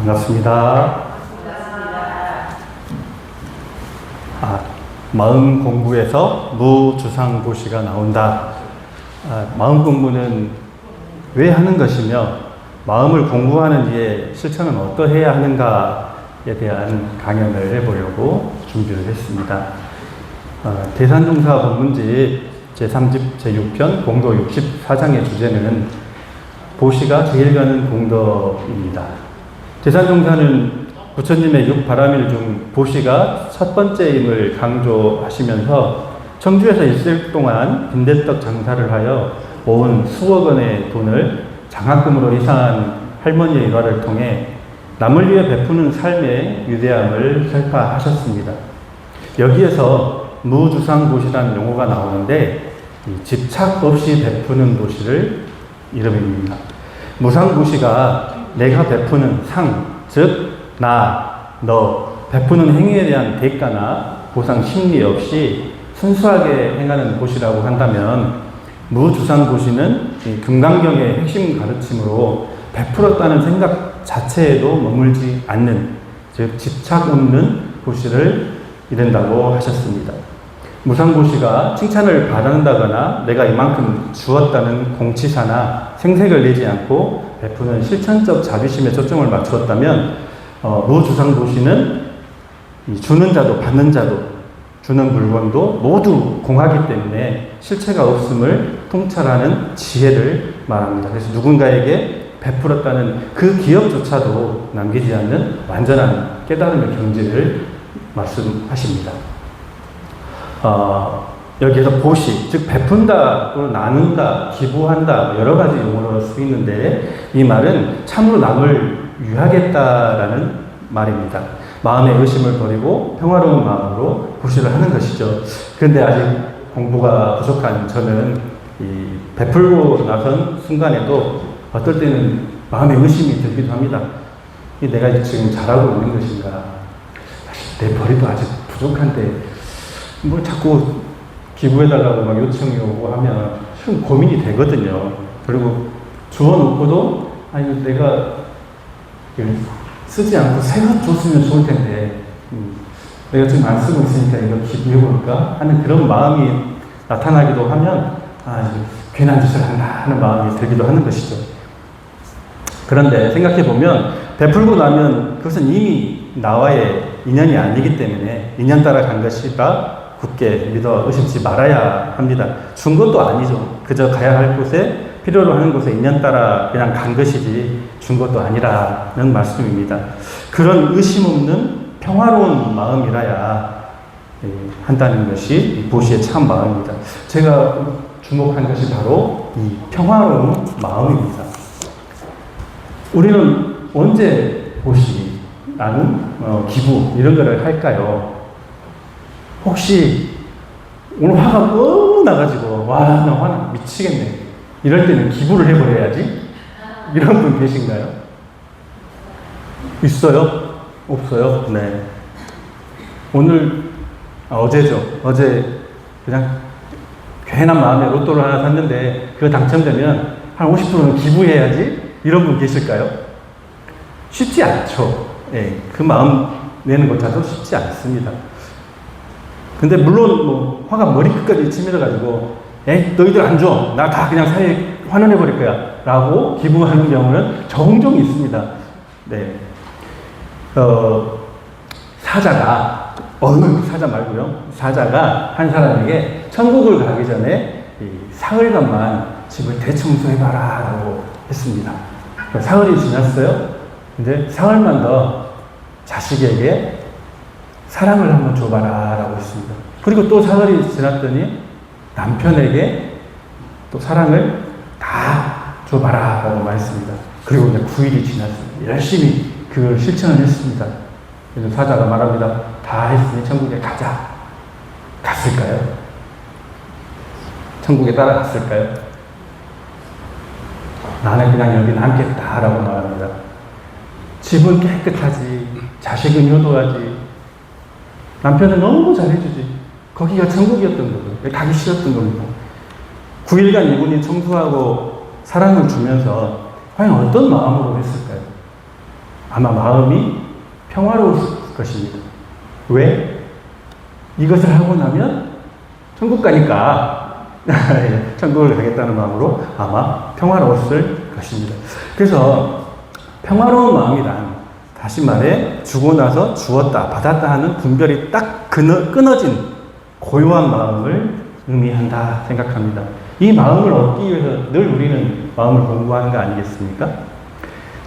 반갑습니다. 마음 공부에서 무주상보시가 나온다. 마음 공부는 왜 하는 것이며 마음을 공부하는 이의 실천은 어떠해야 하는가에 대한 강연을 해보려고 준비를 했습니다. 대산종사 법문집 제3집 제6편 공도 64장의 주제는 보시가 제일 가는 공덕입니다. 대산종사는 부처님의 6바라밀 중 보시가 첫 번째임을 강조하시면서 청주에서 있을 동안 빈대떡 장사를 하여 모은 수억 원의 돈을 장학금으로 이상한 할머니의 일화를 통해 남을 위해 베푸는 삶의 위대함을 설파하셨습니다. 여기에서 무주상보시라는 용어가 나오는데 집착 없이 베푸는 보시를 이름입니다. 무상보시가 내가 베푸는 상, 즉 너 베푸는 행위에 대한 대가나 보상 심리 없이 순수하게 행하는 보시라고 한다면 무주상보시는 금강경의 핵심 가르침으로 베풀었다는 생각 자체에도 머물지 않는, 즉 집착 없는 보시를 이른다고 하셨습니다. 무상보시가 칭찬을 받는다거나 내가 이만큼 주었다는 공치사나 생색을 내지 않고 베푸는 실천적 자비심에 초점을 맞추었다면 무주상보시는 주는 자도 받는 자도 주는 물건도 모두 공하기 때문에 실체가 없음을 통찰하는 지혜를 말합니다. 그래서 누군가에게 베풀었다는 그 기억조차도 남기지 않는 완전한 깨달음의 경지를 말씀하십니다. 여기에서 보시, 즉 베푼다, 또는 나눈다, 기부한다 여러 가지 용어로 쓰이는데 이 말은 참으로 남을 위하겠다라는 말입니다. 마음의 의심을 버리고 평화로운 마음으로 보시를 하는 것이죠. 그런데 아직 공부가 부족한 저는 이 베풀고 나선 순간에도 어떨 때는 마음의 의심이 들기도 합니다. 내가 지금 잘하고 있는 것인가? 내 벌이도 아직 부족한데 뭘 자꾸 기부해달라고 막 요청이 오고 하면 좀 고민이 되거든요. 그리고 주워놓고도 아니 내가 쓰지 않고 새것 줬으면 좋을 텐데 내가 지금 안 쓰고 있으니까 이거 기부해볼까 하는 그런 마음이 나타나기도 하면 괜한 짓을 한다 하는 마음이 들기도 하는 것이죠. 그런데 생각해보면 베풀고 나면 그것은 이미 나와의 인연이 아니기 때문에 인연 따라 간 것이라 굳게 믿어 의심치 말아야 합니다. 준 것도 아니죠. 그저 가야 할 곳에 필요로 하는 곳에 인연 따라 그냥 간 것이지 준 것도 아니라는 말씀입니다. 그런 의심 없는 평화로운 마음이라야 한다는 것이 보시의 참 마음입니다. 제가 주목한 것이 바로 이 평화로운 마음입니다. 우리는 언제 보시, 나눔, 기부 이런 거를 할까요? 혹시 오늘 화가 너무 나가지고 나 화나 미치겠네 이럴 때는 기부를 해버려야지 이런 분 계신가요? 있어요? 없어요? 네. 어제죠. 어제 그냥 괜한 마음에 로또를 하나 샀는데 그거 당첨되면 한 50%는 기부해야지 이런 분 계실까요? 쉽지 않죠. 네. 그 마음 내는 것조차도 쉽지 않습니다. 근데 물론 화가 머리끝까지 치밀어가지고 너희들 안 줘. 나 다 그냥 사회에 환원해버릴 거야. 라고 기부하는 경우는 종종 있습니다. 네. 사자가, 사자 말고요. 사자가 한 사람에게 천국을 가기 전에 사흘간만 집을 대청소해봐라. 라고 했습니다. 사흘이 지났어요. 근데 사흘만 더 자식에게 사랑을 한번 줘봐라. 라고 했습니다. 그리고 또 사흘이 지났더니 남편에게 또 사랑을 다 줘봐라 라고 말했습니다. 그리고 이제 9일이 지났습니다. 열심히 그걸 실천을 했습니다. 그래서 사자가 말합니다. 다 했으니 천국에 가자. 갔을까요? 천국에 따라갔을까요? 나는 그냥 여기 남겠다 라고 말합니다. 집은 깨끗하지, 자식은 효도하지, 남편은 너무 잘해주지. 거기가 천국이었던 거고, 가기 싫었던 겁니다. 9일간 이분이 청소하고 사랑을 주면서 과연 어떤 마음으로 했을까요? 아마 마음이 평화로울 것입니다. 왜? 이것을 하고 나면 천국 가니까 천국을 가겠다는 마음으로 아마 평화로웠을 것입니다. 그래서 평화로운 마음이란 다시 말해 주고 나서 주었다 받았다 하는 분별이 딱 끊어진 고요한 마음을 의미한다 생각합니다. 이 마음을 얻기 위해서 늘 우리는 마음을 공부하는 거 아니겠습니까?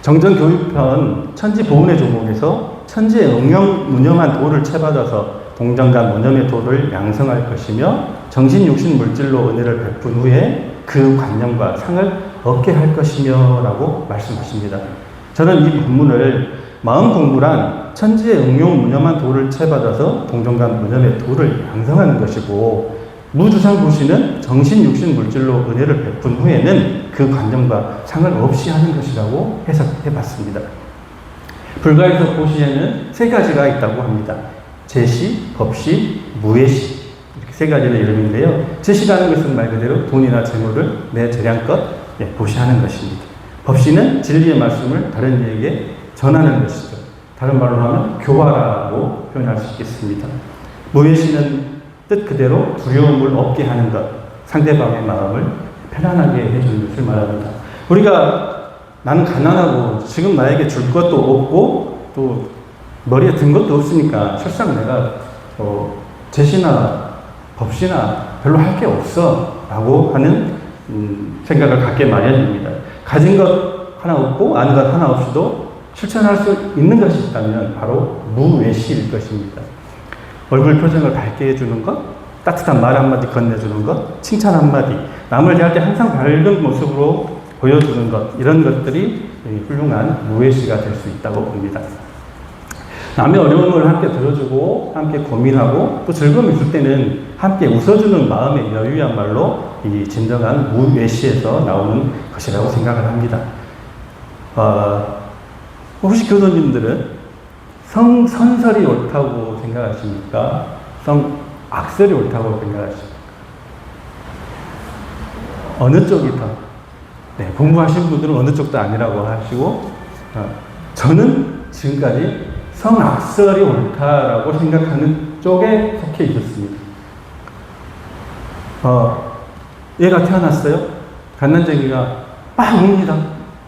정전교육편 천지보훈의 조목에서 천지의 응용무념한 도를 채받아서 동정과 무념의 도를 양성할 것이며 정신, 육신, 물질로 은혜를 베푼 후에 그 관념과 상을 얻게 할 것이며 라고 말씀하십니다. 저는 이 본문을 마음 공부란 천지의 응용무념한 도를 채받아서 동정과 무념의 도를 양성하는 것이고 무주상부시는 정신, 육신, 물질로 은혜를 베푼 후에는 그 관념과 상을 없이 하는 것이라고 해석해 봤습니다. 불가에서 보시에는 세 가지가 있다고 합니다. 제시, 법시, 무예시 이렇게 세 가지의 이름인데요. 제시라는 것은 말 그대로 돈이나 재물을 내 재량껏 보시하는 것입니다. 법시는 진리의 말씀을 다른 이에게 전하는 것이죠. 다른 말로 하면 교화라고 표현할 수 있겠습니다. 무예시는 뜻 그대로 두려움을 없게 하는 것, 상대방의 마음을 편안하게 해주는 것을 말합니다. 우리가 나는 가난하고 지금 나에게 줄 것도 없고 또 머리에 든 것도 없으니까 실상 내가 제시나 법시나 별로 할 게 없어 라고 하는 생각을 갖게 마련입니다. 가진 것 하나 없고 아는 것 하나 없이도 실천할 수 있는 것이 있다면 바로 무외시일 것입니다. 얼굴 표정을 밝게 해주는 것, 따뜻한 말 한마디 건네주는 것, 칭찬 한마디, 남을 대할 때 항상 밝은 모습으로 보여주는 것, 이런 것들이 훌륭한 무외시가 될 수 있다고 봅니다. 남의 어려움을 함께 들어주고 함께 고민하고 또 즐거움이 있을 때는 함께 웃어주는 마음의 여유야말로 이 진정한 무외시에서 나오는 것이라고 생각을 합니다. 혹시 교도님들은 성선설이 옳다고 생각하십니까? 성악설이 옳다고 생각하십니까? 어느 쪽이 더? 네, 공부하신 분들은 어느 쪽도 아니라고 하시고 저는 지금까지 성악설이 옳다라고 생각하는 쪽에 속해 있었습니다. 얘가 태어났어요. 갓난쟁이가 막 웁니다.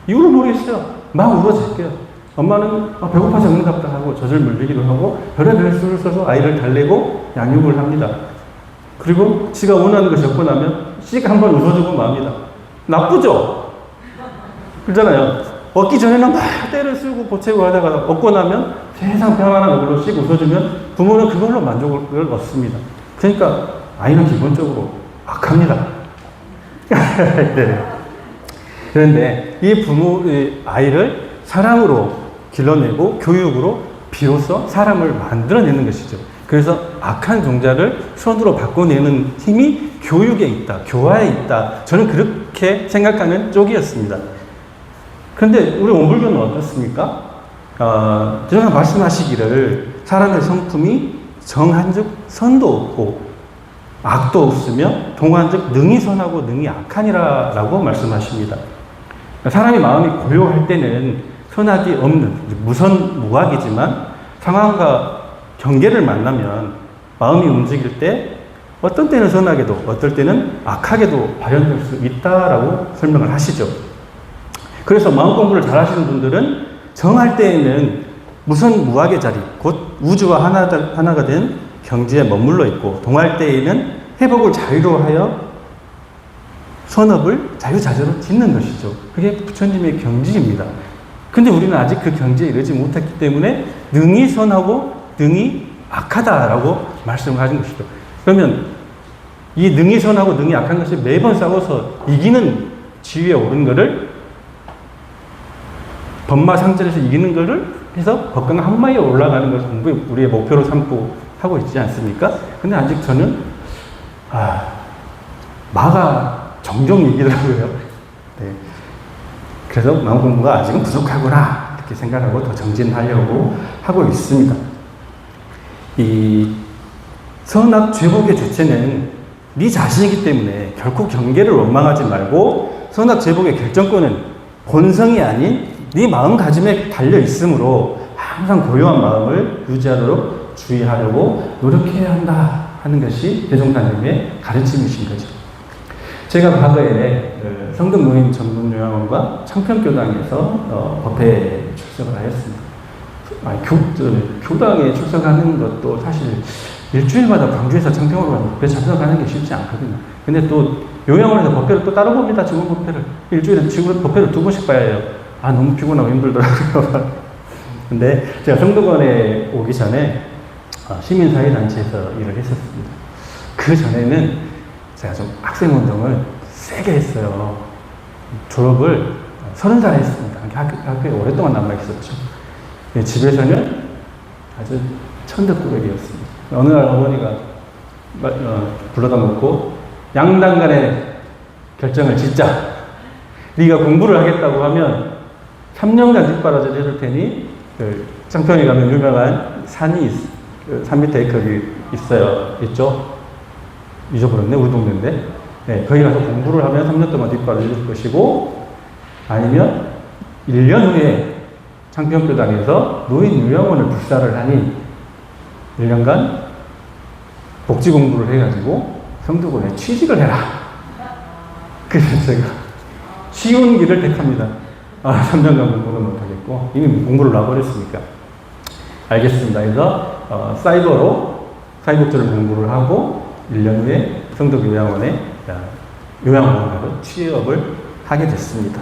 이유를 모르겠어요. 막 울어질게요. 엄마는 배고파서 응답도 하고 젖을 물리기도 하고 별의별 수를 써서 아이를 달래고 양육을 합니다. 그리고 지가 원하는 것이 없고 나면 씩 한번 웃어주고 맙니다. 나쁘죠? 그렇잖아요. 얻기 전에는 막 때를 쓰고 보채고 하다가 얻고 나면 세상 평안한 얼굴로 씩 웃어주면 부모는 그걸로 만족을 얻습니다. 그러니까 아이는 기본적으로 악합니다. 네. 그런데 이 부모의 아이를 사랑으로 길러내고 교육으로 비로소 사람을 만들어내는 것이죠. 그래서 악한 종자를 선으로 바꿔내는 힘이 교육에 있다, 교화에 있다. 저는 그렇게 생각하는 쪽이었습니다. 그런데 우리 원불교는 어떻습니까? 제가 말씀하시기를 사람의 성품이 정한즉 선도 없고 악도 없으며 동한즉 능히 선하고 능히 악하니라 라고 말씀하십니다. 사람이 마음이 고요할 때는 선악이 없는 무선무악이지만 상황과 경계를 만나면 마음이 움직일 때 어떤 때는 선하게도 어떨 때는 악하게도 발현될 수 있다라고 설명을 하시죠. 그래서 마음 공부를 잘 하시는 분들은 정할 때에는 무선무악의 자리, 곧 우주와 하나가 된 경지에 머물러 있고 동할 때에는 회복을 자유로 하여 선업을 자유자재로 짓는 것이죠. 그게 부처님의 경지입니다. 근데 우리는 아직 그 경지에 이르지 못했기 때문에 능히 선하고 능히 악하다라고 말씀을 하신 것이죠. 그러면 이 능히 선하고 능히 악한 것이 매번 싸워서 이기는 지위에 오른 거를 법마상전에서 이기는 거를 해서 법강 한마에 올라가는 것을 우리의 목표로 삼고 하고 있지 않습니까? 근데 아직 저는 마가 종종 이기더라고요. 네. 그래서 마음 공부가 아직은 부족하구나 이렇게 생각하고 더 정진하려고 하고 있습니다. 이 선악 죄복의 주체는 네 자신이기 때문에 결코 경계를 원망하지 말고 선악 죄복의 결정권은 본성이 아닌 네 마음가짐에 달려 있으므로 항상 고요한 마음을 유지하도록 주의하려고 노력해야 한다 하는 것이 대종사님의 가르침이신 거죠. 제가 과거에 성등 노인 전문 요양원과 창평교당에서 법회에 출석을 하였습니다. 교당에 출석하는 것도 사실 일주일마다 광주에서 창평으로 가는 법회 참석하는 게 쉽지 않거든요. 근데 또 요양원에서 법회를 또 따로 봅니다. 직원 법회를. 일주일에 직원 법회를 2번씩 봐야 해요. 너무 피곤하고 힘들더라고요. 근데 제가 성덕원에 오기 전에 시민사회단체에서 일을 했었습니다. 그 전에는 제가 좀 학생운동을 세게 했어요. 졸업을 30살에 했습니다. 학교에 오랫동안 남아있었죠. 집에서는 아주 천덕꾸러기였습니다. 어느 날 어머니가 불러다 놓고 양당 간의 결정을 짓자. 네가 공부를 하겠다고 하면 3년간 뒷바라지를 해줄 테니 창평에 가면 유명한 산이 산 밑에 거기 있죠? 잊어버렸네, 우리 동네인데. 네, 거기 가서 공부를 하면 3년 동안 뒷바라지 해줄 것이고, 아니면 1년 후에 창평교당에서 노인 요양원을 불사를 하니 1년간 복지 공부를 해가지고 성덕원에 취직을 해라. 그래서 제가 쉬운 길을 택합니다. 3년간 공부를 못하겠고 이미 공부를 놔버렸으니까 알겠습니다. 그래서 사이버적으로 공부를 하고 1년 후에 성덕요양원에 요양원으로 취업을 하게 됐습니다.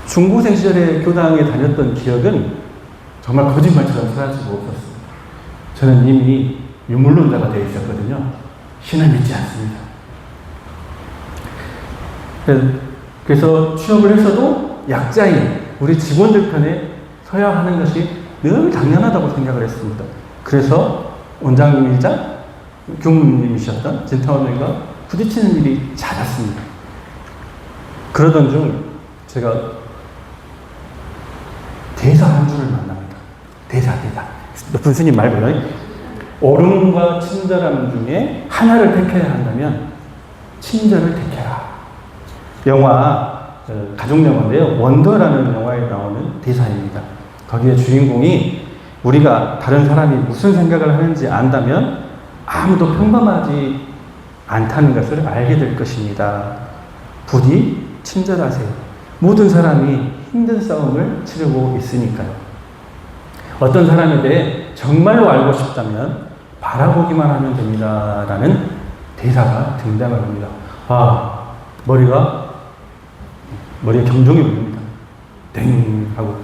중고생 시절에 교당에 다녔던 기억은 정말 거짓말처럼 사라지고 없었습니다. 저는 이미 유물론자가 되어 있었거든요. 신을 믿지 않습니다. 그래서 취업을 했어도 약자인 우리 직원들 편에 서야 하는 것이 늘 당연하다고 생각을 했습니다. 그래서 원장님이자 교무님이셨던 진타원님과 부딪히는 일이 잦았습니다. 그러던 중 제가 대사 한 줄을 만납니다. 대사. 높은 스님 말고요. 옳음과 친절함 중에 하나를 택해야 한다면 친절을 택해라. 영화 가족영화인데요. 원더라는 영화에 나오는 대사입니다. 거기에 주인공이 우리가 다른 사람이 무슨 생각을 하는지 안다면 아무도 평범하지 않다는 것을 알게 될 것입니다. 부디 친절하세요. 모든 사람이 힘든 싸움을 치르고 있으니까요. 어떤 사람에 대해 정말로 알고 싶다면 바라보기만 하면 됩니다. 라는 대사가 등장을 합니다. 머리가 경종이 울립니다. 땡 하고.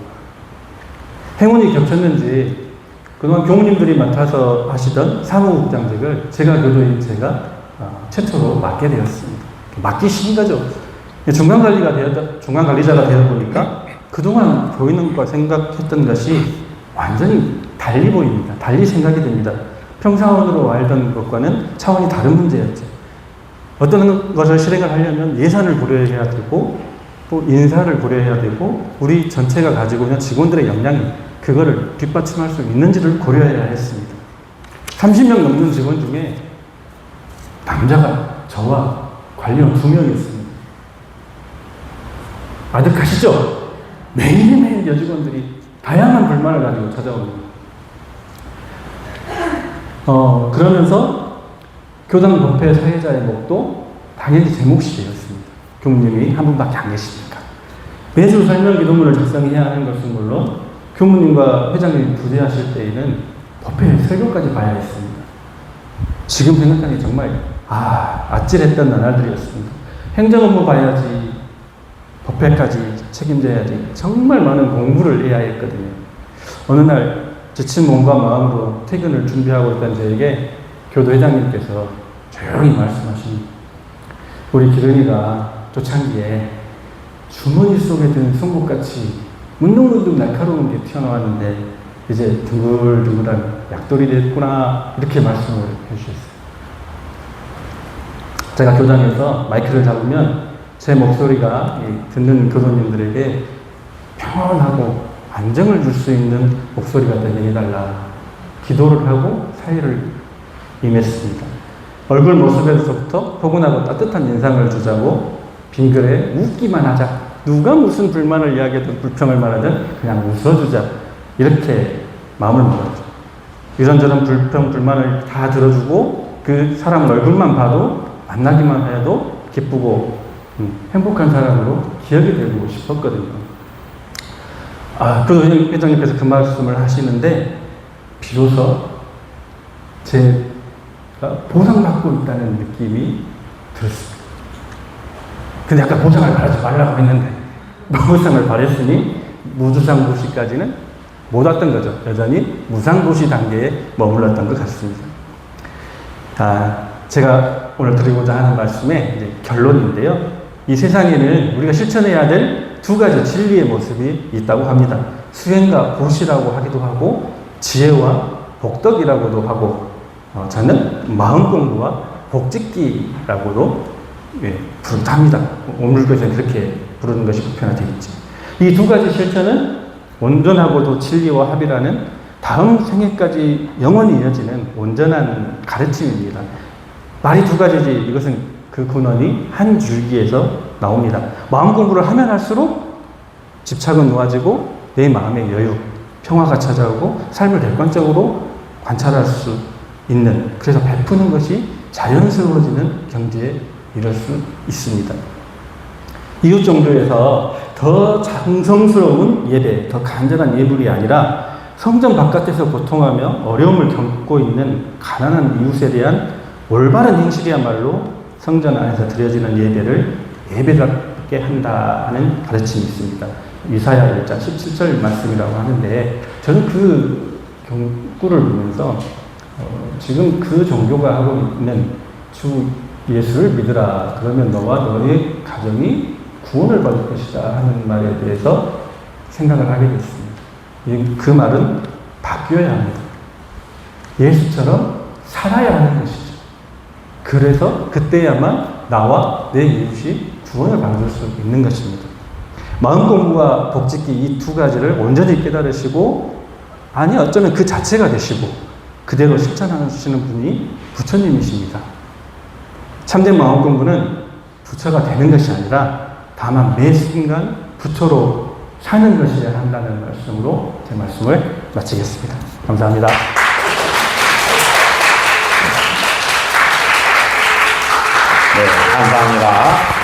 행운이 겹쳤는지 그동안 교무님들이 맡아서 하시던 사무국장직을 제가 최초로 맡게 되었습니다. 맡기 쉬운 거죠. 중간관리자가 되어 보니까 그동안 보이는 것 생각했던 것이 완전히 달리 보입니다. 달리 생각이 됩니다. 평사원으로 알던 것과는 차원이 다른 문제였죠. 어떤 것을 실행을 하려면 예산을 고려해야 되고 또 인사를 고려해야 되고 우리 전체가 가지고 있는 직원들의 역량이 그거를 뒷받침할 수 있는지를 고려해야 했습니다. 30명 넘는 직원 중에 남자가 저와 관리원 2명이었습니다. 아득하시죠? 매일매일 여직원들이 다양한 불만을 가지고 찾아옵니다. 그러면서 교당 법회 사회자의 몫도 당연히 제 몫이 되었습니다. 교무님이 한 분밖에 안 계시니까. 매주 설명 기도문을 작성해야 하는 것은 물론 교무님과 회장님이 부재하실 때에는 법회 설교까지 봐야 했습니다. 지금 생각하니 정말 아찔했던 나날들이었습니다. 행정업무 봐야지, 법회까지 책임져야지 정말 많은 공부를 해야 했거든요. 어느 날 지친 몸과 마음으로 퇴근을 준비하고 있던 저에게 교도회장님께서 조용히 말씀하십니다. 우리 기른이가 초창기에 주머니 속에 든 송곳같이 문둥문둥 날카로운 게 튀어나왔는데 이제 둥글둥글한 약돌이 됐구나, 이렇게 말씀을 해주셨어요. 제가 교장에서 마이크를 잡으면 제 목소리가 듣는 교도님들에게 평온하고 안정을 줄 수 있는 목소리가 되게 해달라 기도를 하고 사회를 임했습니다. 얼굴 모습에서부터 포근하고 따뜻한 인상을 주자고 빙글에 웃기만 하자. 누가 무슨 불만을 이야기하든 불평을 말하든 그냥 웃어주자. 이렇게 마음을 먹었죠. 이런저런 불평, 불만을 다 들어주고 그 사람 얼굴만 봐도 만나기만 해도 기쁘고 행복한 사람으로 기억이 되고 싶었거든요. 그 회장님께서 그 말씀을 하시는데 비로소 제가 보상받고 있다는 느낌이 들었습니다. 근데 아까 보상을 바라지 말라고 했는데 보상을 바랬으니 무주상부시까지는 못 왔던 거죠. 여전히 무상부시 단계에 머물렀던 것 같습니다. 제가 오늘 드리고자 하는 말씀의 이제 결론인데요. 이 세상에는 우리가 실천해야 될 두 가지 진리의 모습이 있다고 합니다. 수행과 보시라고 하기도 하고 지혜와 복덕이라고도 하고 저는 마음 공부와 복짓기라고도 부른다 합니다. 오늘까지는 그렇게 부르는 것이 보편화되어 있지. 이 두 가지 실천은 온전하고도 진리와 합이라는 다음 생애까지 영원히 이어지는 온전한 가르침입니다. 말이 두 가지지 이것은 그 근원이 한 줄기에서 나옵니다. 마음 공부를 하면 할수록 집착은 놓아지고 내 마음의 여유, 평화가 찾아오고 삶을 객관적으로 관찰할 수 있는, 그래서 베푸는 것이 자연스러워지는 경지에 이를 수 있습니다. 이웃 종교에서 더 장성스러운 예배, 더 간절한 예물이 아니라 성전 바깥에서 고통하며 어려움을 겪고 있는 가난한 이웃에 대한 올바른 행실이야말로 성전 안에서 드려지는 예배를 예배답게 한다는 가르침이 있습니다. 이사야 1장 17절 말씀이라고 하는데 저는 그 경구를 보면서 지금 그 종교가 하고 있는 주 예수를 믿으라. 그러면 너와 너의 가정이 구원을 받을 것이다 하는 말에 대해서 생각을 하게 됐습니다. 그 말은 바뀌어야 합니다. 예수처럼 살아야 하는 것이죠. 그래서 그때야만 나와 내 이웃이 구원을 받을 수 있는 것입니다. 마음 공부와 복짓기 이 두 가지를 온전히 깨달으시고 어쩌면 그 자체가 되시고 그대로 실천하시는 분이 부처님이십니다. 참된 마음 공부는 부처가 되는 것이 아니라 다만 매 순간 부처로 사는 것이어야 한다는 말씀으로 제 말씀을 마치겠습니다. 감사합니다. 네, 감사합니다.